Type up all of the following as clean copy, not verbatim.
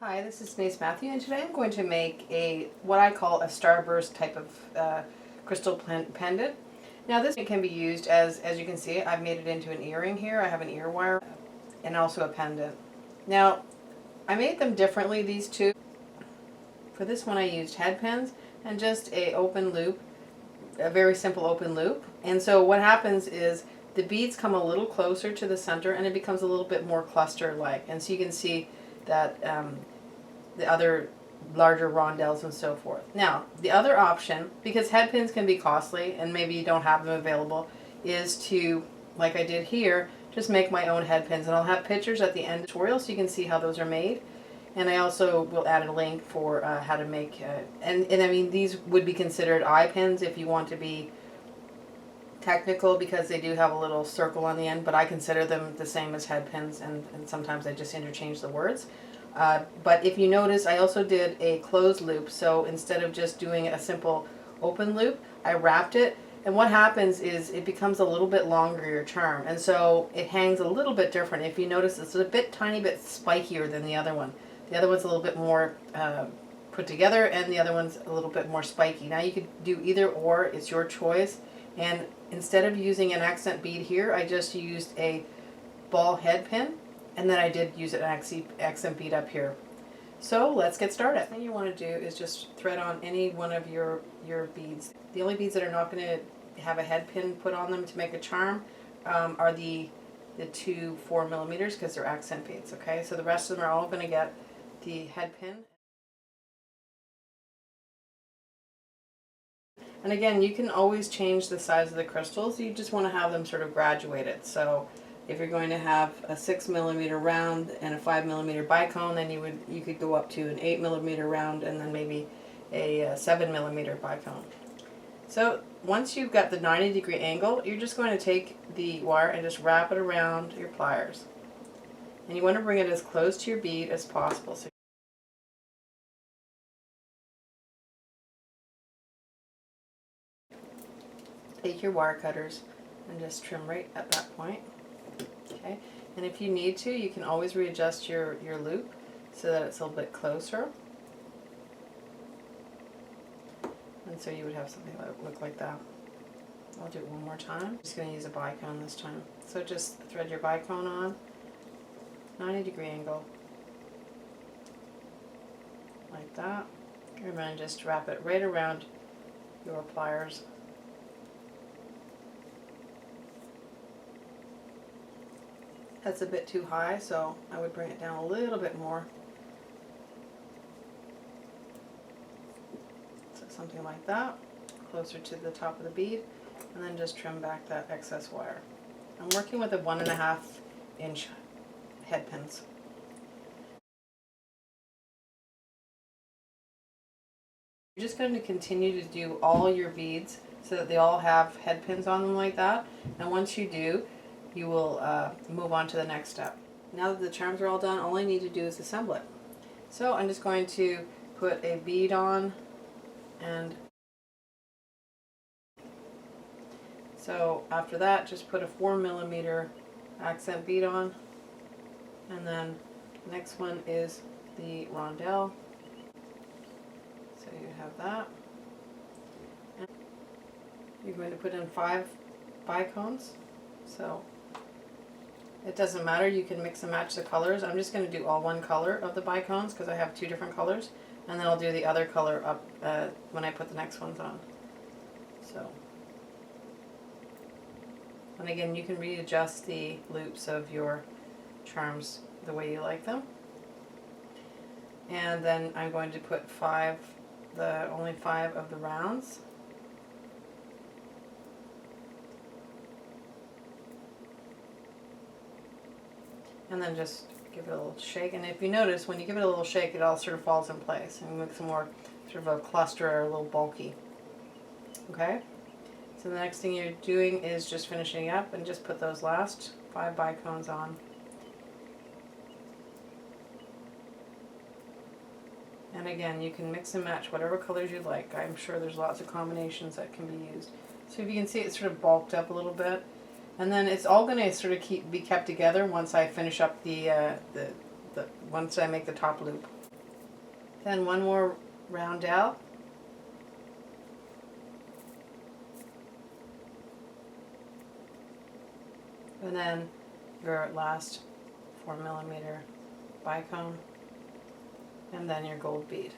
Hi, this is Denise Mathew, and today I'm going to make what I call a starburst type of crystal pendant. Now this can be used as you can see, I've made it into an earring here. I have an ear wire and also a pendant. Now I made them differently, these two. For this one I used head pins and just a open loop, a very simple open loop. And so what happens is the beads come a little closer to the center and it becomes a little bit more cluster-like. And so you can see that the other larger rondelles and so forth. Now, the other option, because head pins can be costly and maybe you don't have them available, is to, like I did here, just make my own head pins. And I'll have pictures at the end of the tutorial so you can see how those are made. And I also will add a link for how to make, and I mean, these would be considered eye pins if you want to be technical, because they do have a little circle on the end, but I consider them the same as head pins, and sometimes I just interchange the words. But if you notice, I also did a closed loop, so instead of just doing a simple open loop, I wrapped it, and what happens is it becomes a little bit longer, your charm, and so it hangs a little bit different. If you notice, it's a tiny bit spikier than the other one. The other one's a little bit more put together, and the other one's a little bit more spiky. Now you could do either or, it's your choice, and instead of using an accent bead here, I just used a ball head pin, and then I did use an accent bead up here. So let's get started. The thing you want to do is just thread on any one of your beads. The only beads that are not going to have a head pin put on them to make a charm are the two 4mm, because they're accent beads, okay? So the rest of them are all going to get the head pin. And again, you can always change the size of the crystals. You just want to have them sort of graduated. So if you're going to have a 6mm round and a 5mm bicone, then you could go up to an 8mm round and then maybe a 7mm bicone. So once you've got the 90-degree angle, you're just going to take the wire and just wrap it around your pliers. And you want to bring it as close to your bead as possible. So take your wire cutters and just trim right at that point. Okay, and if you need to, you can always readjust your loop so that it's a little bit closer. And so you would have something that would look like that. I'll do it one more time. I'm just going to use a bicone this time. So just thread your bicone on, 90-degree angle, like that. And then just wrap it right around your pliers. That's a bit too high, so I would bring it down a little bit more. So something like that, closer to the top of the bead, and then just trim back that excess wire. I'm working with a 1.5-inch head pins. You're just going to continue to do all your beads so that they all have head pins on them like that, and once you do, you will move on to the next step. Now that the charms are all done, all I need to do is assemble it. So I'm just going to put a bead on, and so after that just put a 4mm accent bead on, and then the next one is the rondelle. So you have that. And you're going to put in 5 bicones. So it doesn't matter, you can mix and match the colors. I'm just going to do all one color of the bicones because I have 2 different colors, and then I'll do the other color up when I put the next ones on. So, and again, you can readjust the loops of your charms the way you like them. And then I'm going to put only 5 of the rounds. And then just give it a little shake. And if you notice, when you give it a little shake, it all sort of falls in place and makes it more sort of a cluster or a little bulky. Okay? So the next thing you're doing is just finishing up, and just put those last 5 bicones on. And again, you can mix and match whatever colors you like. I'm sure there's lots of combinations that can be used. So if you can see, it's sort of bulked up a little bit. And then it's all going to sort of be kept together once I finish up once I make the top loop. Then one more rondelle. And then your last 4mm bicone. And then your gold bead.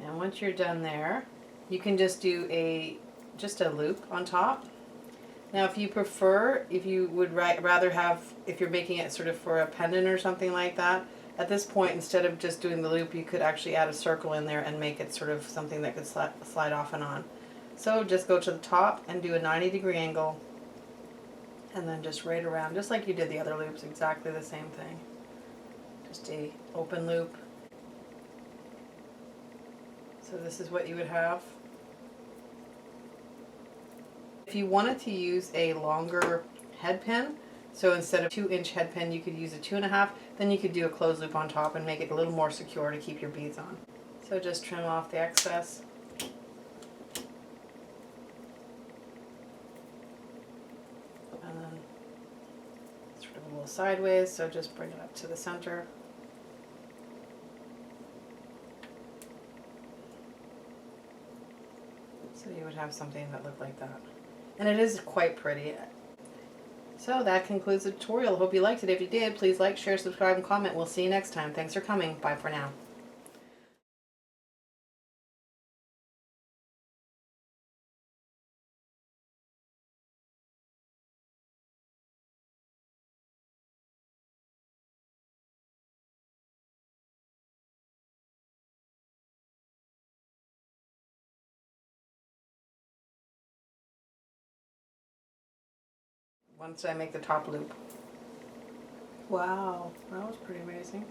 And once you're done there, you can just do just a loop on top. Now if you prefer, if you would rather have, if you're making it sort of for a pendant or something like that, at this point instead of just doing the loop, you could actually add a circle in there and make it sort of something that could slide off and on. So just go to the top and do a 90-degree angle, and then just right around, just like you did the other loops, exactly the same thing. Just a open loop. So this is what you would have. If you wanted to use a longer head pin, so instead of 2-inch head pin you could use a 2.5, then you could do a closed loop on top and make it a little more secure to keep your beads on. So just trim off the excess. And then sort of a little sideways, so just bring it up to the center. So you would have something that looked like that. And it is quite pretty. So that concludes the tutorial. Hope you liked it. If you did, please like, share, subscribe, and comment. We'll see you next time. Thanks for coming. Bye for now. Once I make the top loop. Wow, that was pretty amazing.